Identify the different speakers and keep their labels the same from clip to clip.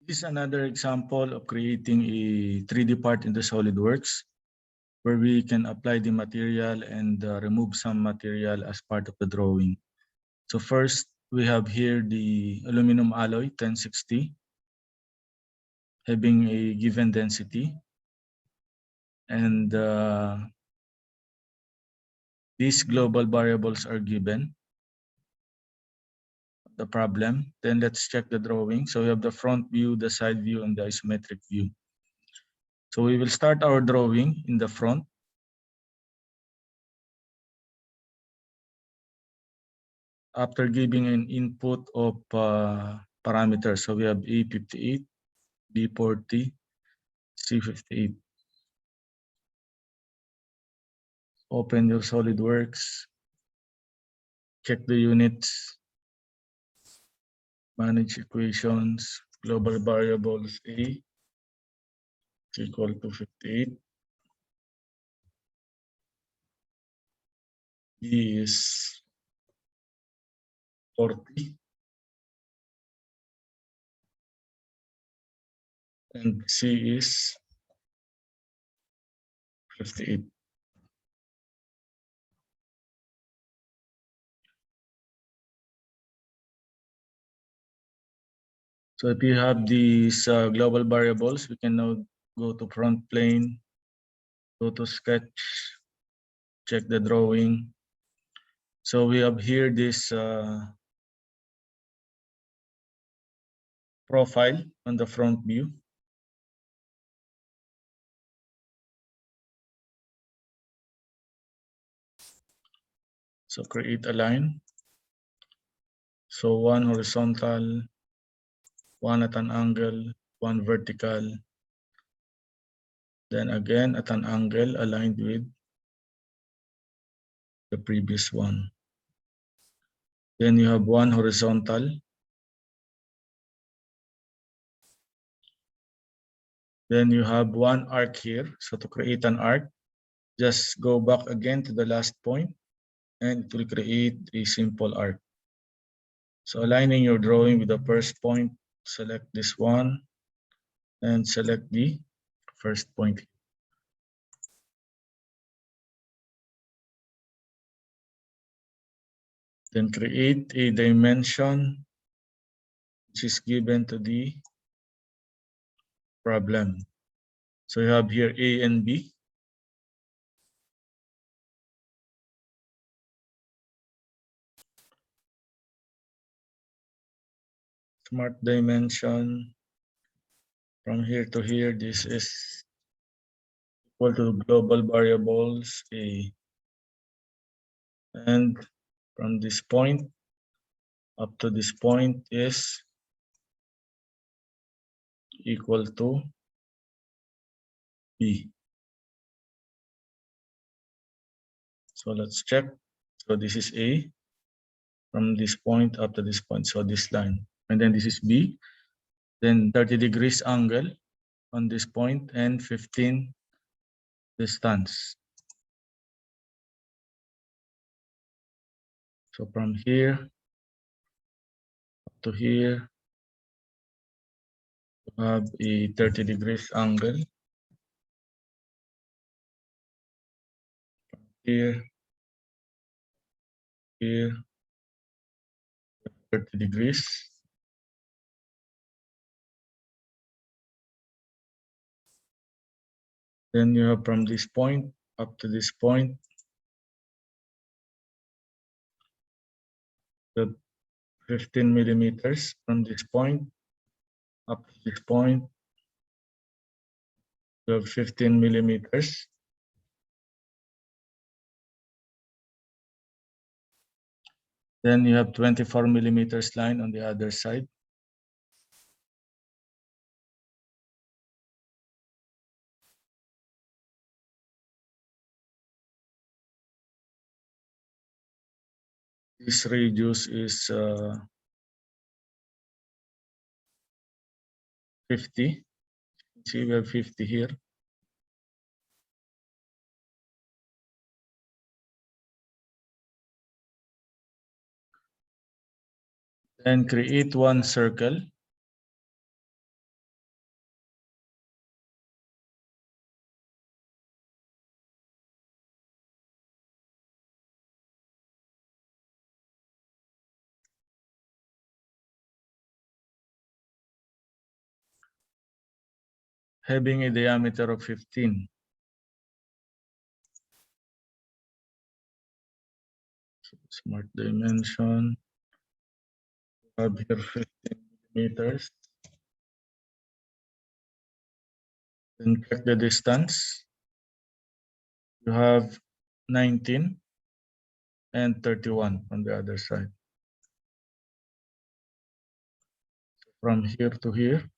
Speaker 1: This is another example of creating a 3D part in the SolidWorks, where we can apply the material and remove some material as part of the drawing. So first, we have here the aluminum alloy 1060, having a given density. And these global variables are given. The problem. Then let's check the drawing. So we have the front view, the side view, and the isometric view. So we will start our drawing in the front. After giving an input of parameters. So we have A58, B40, C58. Open your SolidWorks, check the units, manage equations, global variables A is equal to 58. B is 40. And C is 58. So if you have these global variables, we can now go to front plane, go to sketch, check the drawing. So we have here this profile on the front view. So create a line. So one horizontal, one at an angle, one vertical. Then again at an angle aligned with the previous one. Then you have one horizontal. Then you have one arc here. So to create an arc, just go back again to the last point and it will create a simple arc. So aligning your drawing with the first point, select this one and select the first point. Then create a dimension which is given to the problem. So you have here A and B. Smart dimension from here to here, this is equal to global variables A. And from this point up to this point is equal to B. So let's check. So this is A from this point up to this point. So this line. And then this is B. Then 30 degrees angle on this point and 15 distance. So from here up to here, you have a 30 degrees angle. Here, here, 30 degrees. Then you have from this point up to this point, the 15 millimeters from this point up to this point, you have 15 millimeters. Then you have 24 millimeters line on the other side. This radius is 50. See, we have 50 here. Then create one circle having a diameter of 15. So smart dimension, we have here 15 millimeters. Then check the distance. You have 19 and 31 on the other side. From here to here,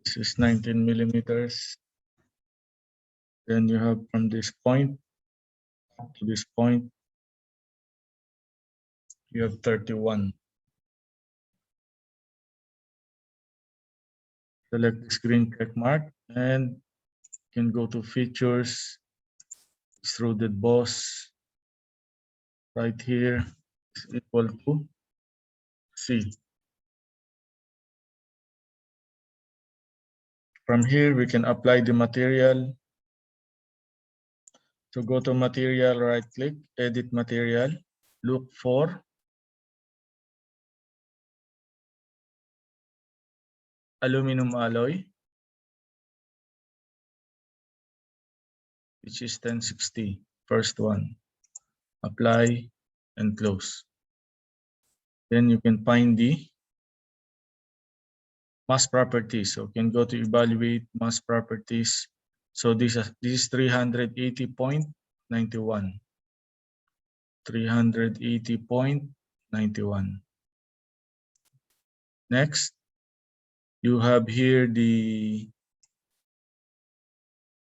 Speaker 1: this is 19 millimeters. Then you have from this point up to this point, you have 31. Select this green check mark and you can go to features, extruded boss. Right here is equal to C. From here, we can apply the material. So go to material, right click, edit material, look for aluminum alloy, which is 1060, first one. Apply and close. Then you can find the mass properties. So you can go to evaluate mass properties. So this is 380.91. 380.91. Next, you have here the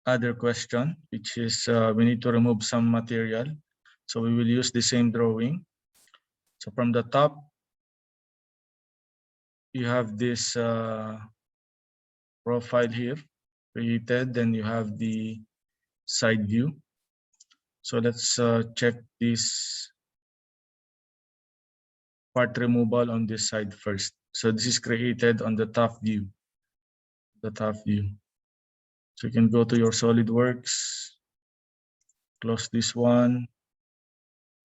Speaker 1: other question, which is we need to remove some material. So we will use the same drawing. So from the top, you have this profile here created. Then you have the side view. So let's check this part removal on this side first. So this is created on the top view. The top view. So you can go to your SolidWorks, close this one,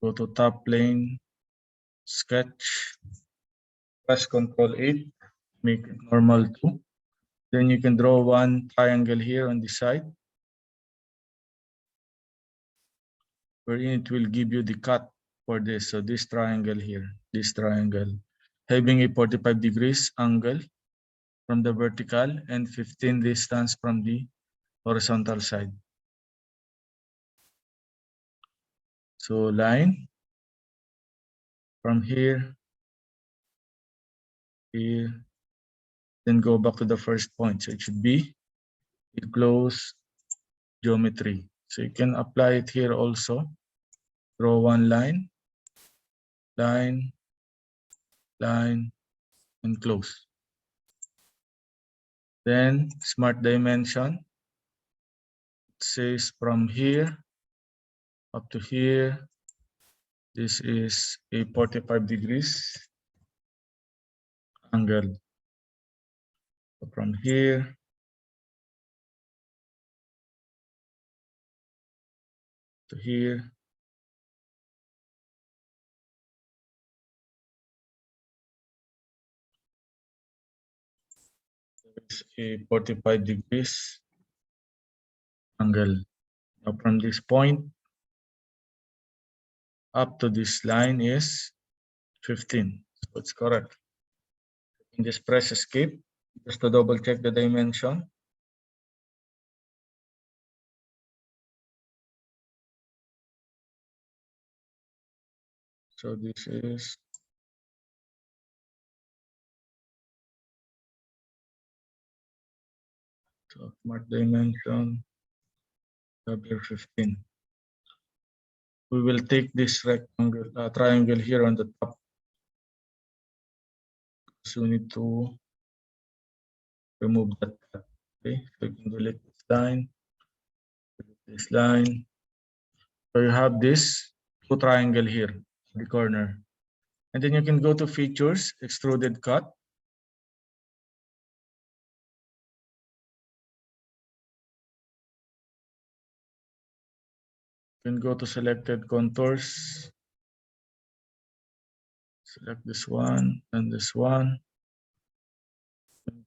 Speaker 1: go to top plane, sketch, press Ctrl 8, make it normal 2. Then you can draw one triangle here on the side, wherein it will give you the cut for this. So this triangle here, this triangle, having a 45 degrees angle from the vertical and 15 distance from the horizontal side. So line from here, here, then go back to the first point. So it should be a closed geometry. So you can apply it here also. Draw one line, line, line, and close. Then smart dimension. It says from here up to here, this is a 45 degrees angle. So from here to here, is a 45 degrees angle. Now from this point up to this line is 15. So it's correct. You can just press escape just to double check the dimension. So this is smart dimension W15. We will take this rectangle triangle here on the top. So we need to remove that cut. Okay, so you can delete this line. So you have this two triangle here, the corner. And then you can go to features, extruded cut. You can go to selected contours. Select this one and this one.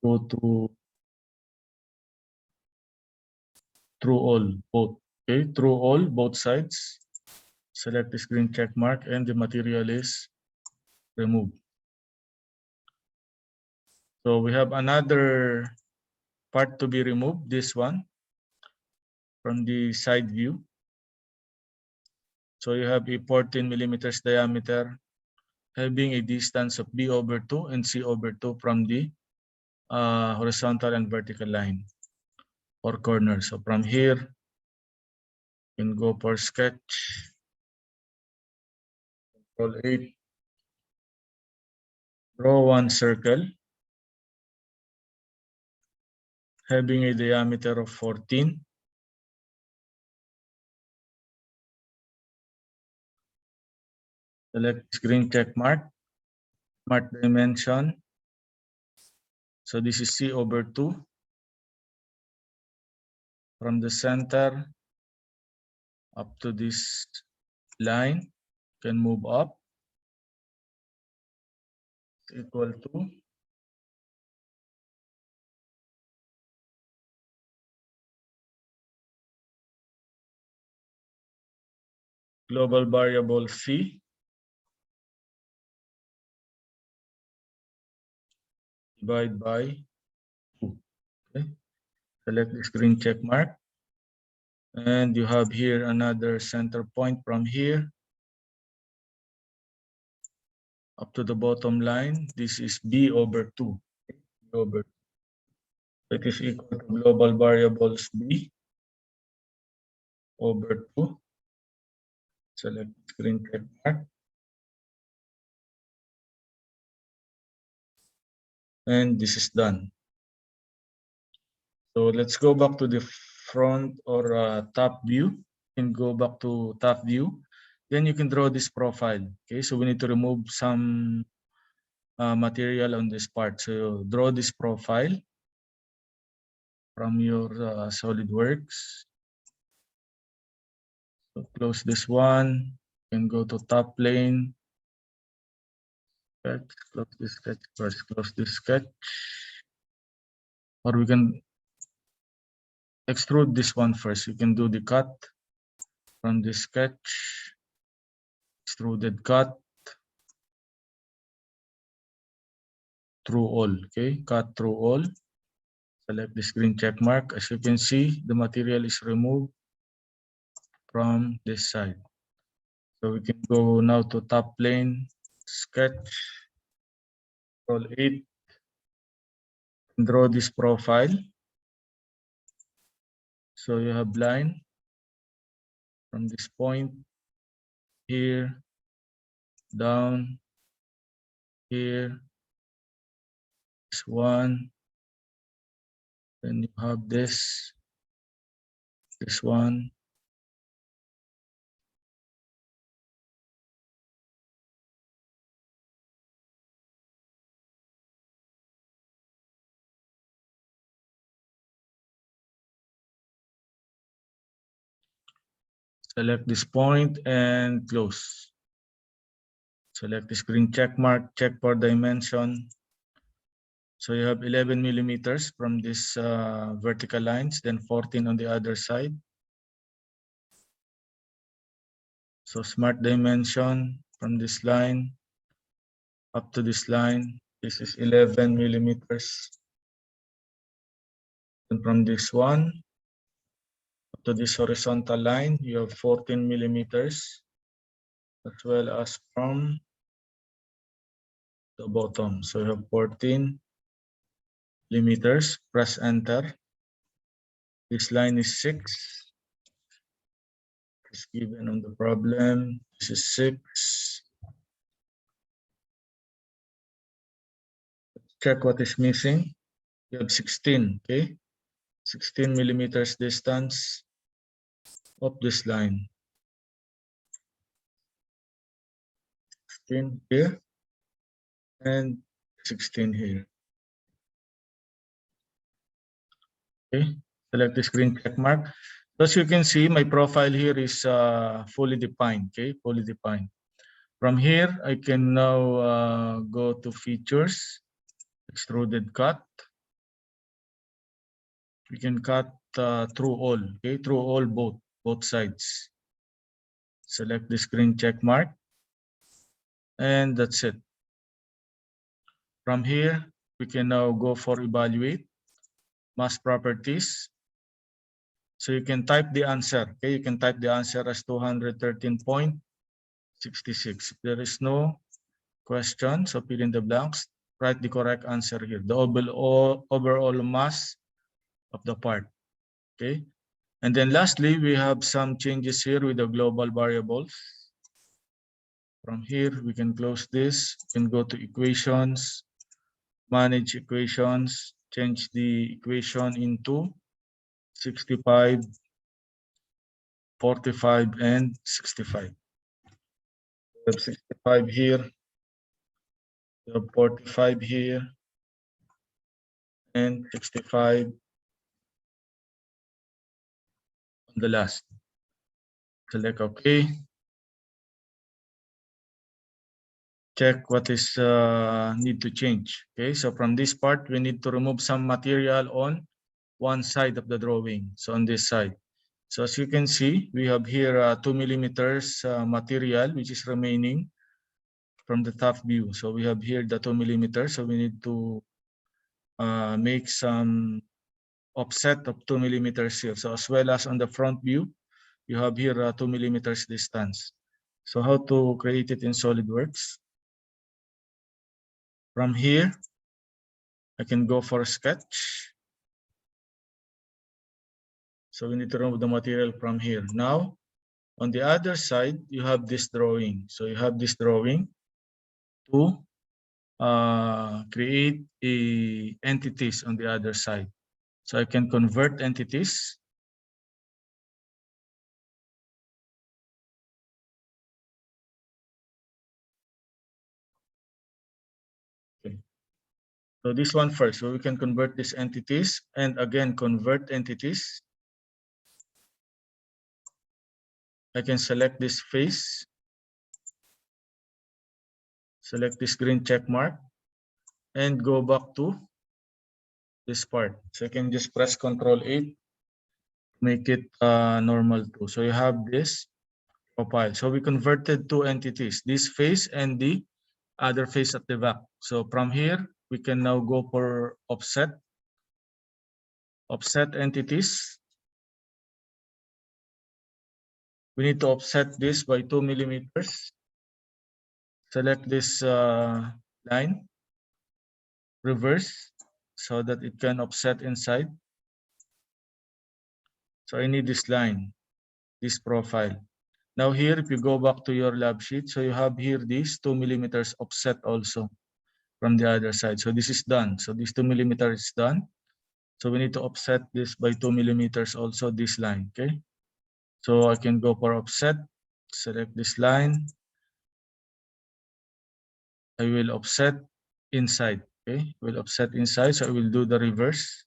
Speaker 1: Go to True all, both. Okay, true all, both sides. Select this green check mark and the material is removed. So we have another part to be removed, this one, from the side view. So you have a 14 millimeters diameter having a distance of B over 2 and C over 2 from the horizontal and vertical line or corner. So from here, you can go for sketch, Control 8, draw one circle having a diameter of 14. Select this green check mark, smart dimension. So this is C over 2. From the center up to this line, you can move up, equal to global variable C divided by 2. Okay. Select this green check mark. And you have here another center point from here up to the bottom line. This is B over 2. B over 2. It is equal to global variables B over 2. Select green check mark. And this is done. So let's go back to the front or top view. And go back to top view. Then you can draw this profile. Okay, so we need to remove some material on this part. So draw this profile from your SolidWorks. So close this one. You can go to top plane. Sketch, close this sketch first. Close this sketch. Or we can extrude this one first. You can do the cut from this sketch. Extruded cut. Through all. Okay, cut through all. Select this green check mark. As you can see, the material is removed from this side. So we can go now to top plane, sketch, Control 8, and draw this profile. So you have line from this point here, down, here, this one, then you have this one, select this point and close. Select this green check mark, check for dimension. So you have 11 millimeters from this vertical lines, then 14 on the other side. So smart dimension from this line up to this line. This is 11 millimeters. And from this one up to this horizontal line, you have 14 millimeters, as well as from the bottom. So you have 14 millimeters. Press enter. This line is 6. It's given on the problem. This is 6. Check what is missing. You have 16, okay? 16 millimeters distance of this line. 16 here and 16 here. Okay, select the screen check mark. As you can see, my profile here is fully defined. Okay, fully defined. From here, I can now go to features, extruded cut. We can cut true all. Okay, true all both sides. Select this green check mark, and that's it. From here, we can now go for evaluate mass properties. So you can type the answer. Okay, you can type the answer as 213.66. If there is no question, so fill in the blanks. Write the correct answer here. The overall mass of the part. Okay, and then lastly, we have some changes here with the global variables. From here, we can close this. We can go to equations, manage equations, change the equation into 65, 45, and 65. We have 65 here, we have 45 here, and 65 on the last. Select OK. Check what is need to change. Okay, so from this part, we need to remove some material on one side of the drawing. So on this side. So as you can see, we have here 2 millimeters material which is remaining from the top view. So we have here the 2 millimeters. So we need to make some offset of 2 millimeters here. So as well as on the front view, you have here 2 millimeters distance. So how to create it in SolidWorks? From here, I can go for a sketch. So we need to remove the material from here. Now, on the other side, you have this drawing. So you have this drawing to create entities on the other side. So I can convert entities. Okay. So this one first. So we can convert these entities and again convert entities. I can select this face. Select this green check mark and go back to this part. So I can just press Ctrl 8, make it normal too. So you have this profile. So we converted two entities, this face and the other face at the back. So from here, we can now go for offset entities. We need to offset this by 2 millimeters. Select this line, reverse, so that it can offset inside. So I need this line, this profile. Now here, if you go back to your lab sheet, so you have here this 2 millimeters offset also from the other side. So this is done. So this 2 millimeters is done. So we need to offset this by 2 millimeters also, this line, okay? So I can go for offset, select this line. I will offset inside, okay? Will offset inside, so I will do the reverse.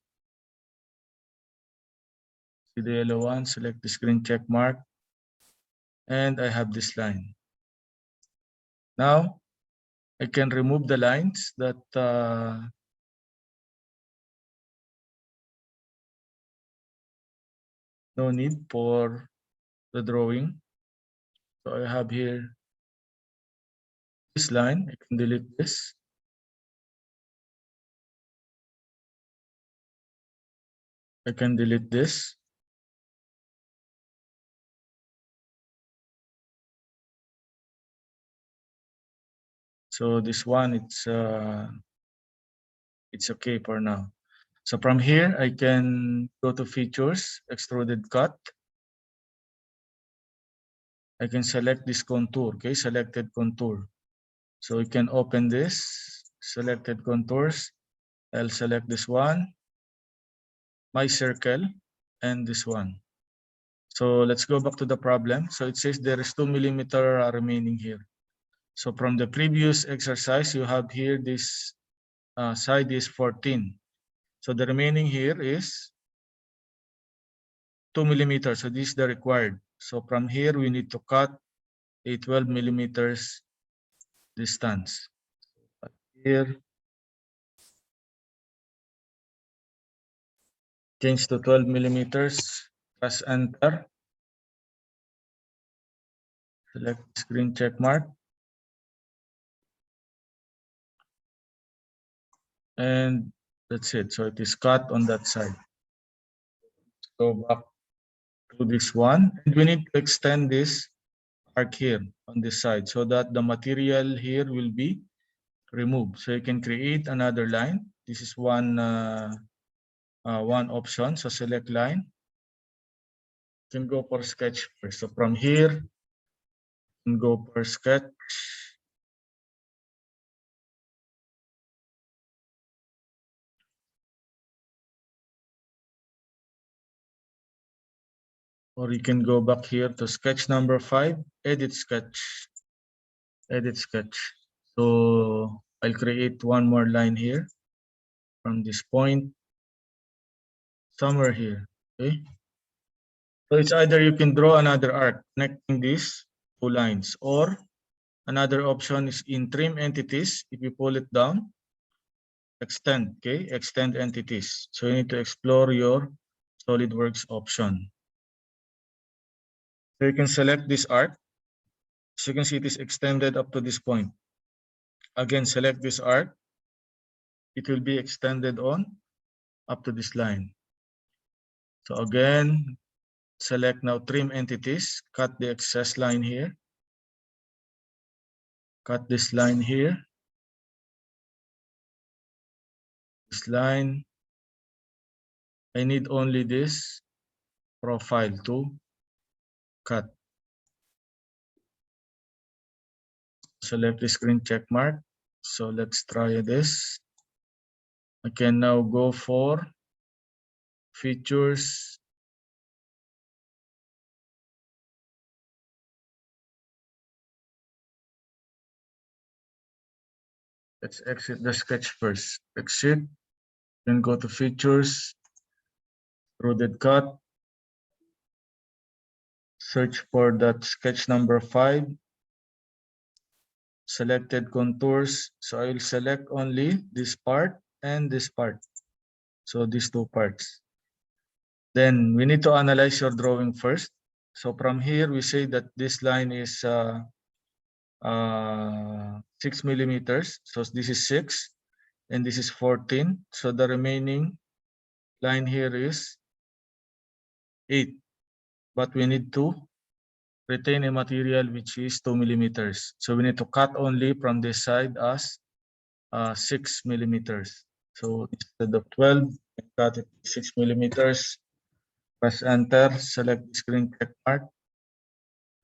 Speaker 1: See the yellow one, select the green check mark, and I have this line. Now, I can remove the lines that no need for the drawing. So I have here this line. I can delete this. I can delete this. So this one, it's okay for now. So from here, I can go to features, extruded cut. I can select this contour, okay, selected contour. So we can open this, selected contours. I'll select this one, my circle, and this one. So let's go back to the problem. So it says there is 2 millimeter remaining here. So from the previous exercise, you have here this side is 14. So the remaining here is 2 millimeters. So this is the required. So from here, we need to cut a 12 millimeters distance. Here, change to 12 millimeters, press enter, select screen check mark, and that's it. So it is cut on that side. Go back to this one, and we need to extend this arc here on this side so that the material here will be removed. So you can create another line. This is one option. So select line. You can go for sketch first. So from here, you can go for sketch. Or you can go back here to sketch number 5, edit sketch. Edit sketch. So I'll create one more line here from this point somewhere here. Okay. So it's either you can draw another arc connecting these two lines, or another option is in trim entities. If you pull it down, extend, okay, extend entities. So you need to explore your SolidWorks option. So you can select this arc. So you can see it is extended up to this point. Again, select this arc. It will be extended on up to this line. So again, select now trim entities, cut the excess line here, cut this line here, this line. I need only this profile to cut. Select the screen check mark. So let's try this. I can now go for features. Let's exit the sketch first. Exit, then go to features, extruded cut, search for that sketch number 5, selected contours. So I will select only this part and this part. So these two parts. Then we need to analyze your drawing first. So from here, we say that this line is 6 millimeters. So this is 6 and this is 14. So the remaining line here is 8. But we need to retain a material which is 2 millimeters. So we need to cut only from this side as 6 millimeters. So instead of 12, we cut it 6 millimeters. Press enter, select the screen check mark,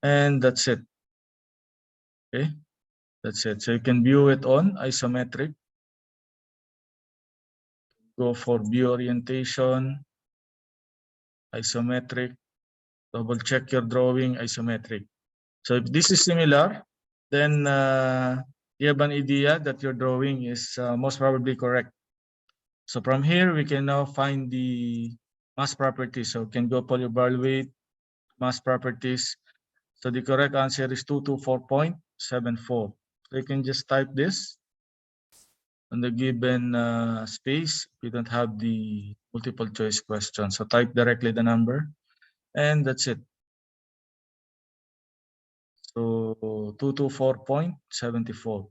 Speaker 1: and that's it. Okay, that's it. So you can view it on isometric. Go for view orientation, isometric, double check your drawing, isometric. So if this is similar, then you have an idea that your drawing is most probably correct. So from here, we can now find the mass properties. So we can go polybar weight, mass properties. So the correct answer is 224.74. So you can just type this on the given space. We don't have the multiple choice question. So type directly the number, and that's it. So 224.74.